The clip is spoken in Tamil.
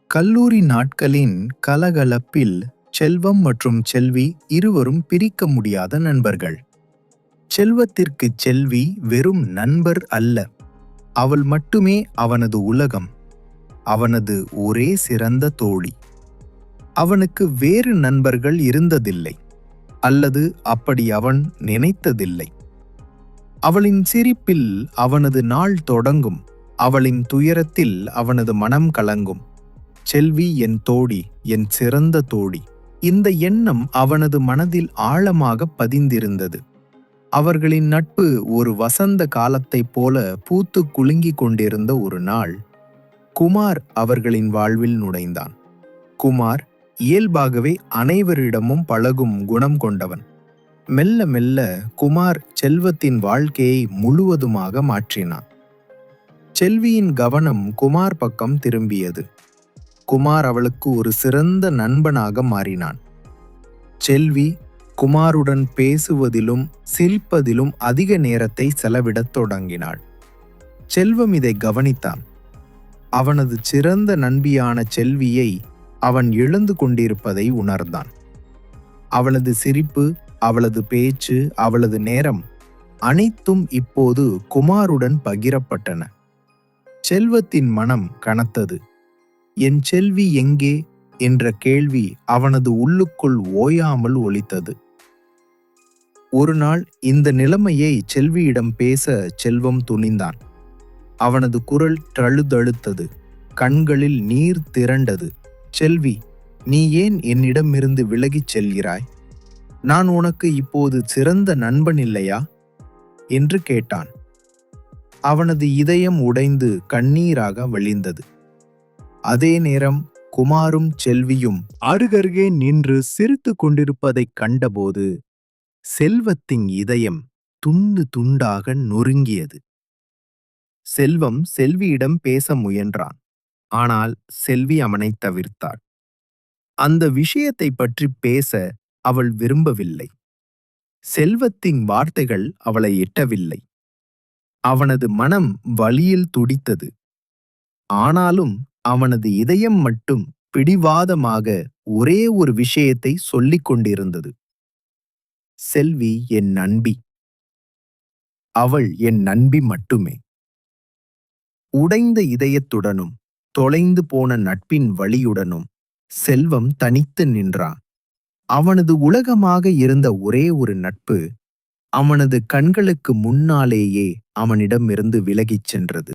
கல்லூரி நாட்களின் கலகலப்பில் செல்வம் மற்றும் செல்வி இருவரும் பிரிக்க முடியாத நண்பர்கள். செல்வத்திற்கு செல்வி வெறும் நண்பர் அல்ல, அவள் மட்டுமே அவனது உலகம், அவனது ஒரே சிறந்த தோழி. அவனுக்கு வேறு நண்பர்கள் இருந்ததில்லை, அல்லது அப்படி அவன் நினைத்ததில்லை. அவளின் சிரிப்பில் அவனது நாள் தொடங்கும், அவளின் துயரத்தில் அவனது மனம் கலங்கும். செல்வி என் தோழி, என் சிறந்த தோழி. இந்த எண்ணம் அவனது மனதில் ஆழமாக பதிந்திருந்தது. அவர்களின் நட்பு ஒரு வசந்த காலத்தைப் போல பூத்து குலுங்கிக் கொண்டிருந்த ஒரு நாள், குமார் அவர்களின் வாழ்வில் நுழைந்தான். குமார் இயல்பாகவே அனைவரிடமும் பழகும் குணம் கொண்டவன். மெல்ல மெல்ல குமார் செல்வத்தின் வாழ்க்கையை முழுவதுமாக மாற்றினான். செல்வியின் கவனம் குமார் பக்கம் திரும்பியது. குமார் அவளுக்கு ஒரு சிறந்த நண்பனாக மாறினான். செல்வி குமாருடன் பேசுவதிலும் சிரிப்பதிலும் அதிக நேரத்தை செலவிடத் தொடங்கினாள். செல்வம் இதை கவனித்தான். அவனது சிறந்த நண்பியான செல்வியை அவன் இழந்து கொண்டிருப்பதை உணர்ந்தான். அவளது சிரிப்பு, அவளது பேச்சு, அவளது நேரம் அனைத்தும் இப்போது குமாருடன் பகிரப்பட்டன. செல்வத்தின் மனம் கனத்தது. என் செல்வி எங்கே என்ற கேள்வி அவனது உள்ளுக்குள் ஓயாமல் ஒலித்தது. ஒரு நாள் இந்த நிலைமையை செல்வியிடம் பேச செல்வம் துணிந்தான். அவனது குரல் தழுதழுத்தது, கண்களில் நீர் திரண்டது. செல்வி, நீ ஏன் என்னிடமிருந்து விலகிச் செல்கிறாய்? நான் உனக்கு இப்போது சிறந்த நண்பன் இல்லையா என்று கேட்டான். அவனது இதயம் உடைந்து கண்ணீராக வழிந்தது. அதே நேரம் குமாரும் செல்வியும் அருகருகே நின்று சிரித்து கொண்டிருப்பதைக் கண்டபோது செல்வத்தின் இதயம் துண்டு துண்டாக நொறுங்கியது. செல்வம் செல்வியிடம் பேச முயன்றான். ஆனால் செல்வி அவனை தவிர்த்தாள். அந்த விஷயத்தை பற்றி பேச அவள் விரும்பவில்லை. செல்வத்தின் வார்த்தைகள் அவளை எட்டவில்லை. அவனது மனம் வலியில் துடித்தது. ஆனாலும் அவனது இதயம் மட்டும் பிடிவாதமாக ஒரே ஒரு விஷயத்தை சொல்லிக் கொண்டிருந்தது. செல்வி என் நண்பி. அவள் என் நண்பி மட்டுமே. உடைந்த இதயத்துடனும் தொலைந்து போன நட்பின் வலியுடனும் செல்வம் தனித்து நின்றான். அவனது உலகமாக இருந்த ஒரே ஒரு நட்பு அவனது கண்களுக்கு முன்னாலேயே அவனிடமிருந்து விலகிச் சென்றது.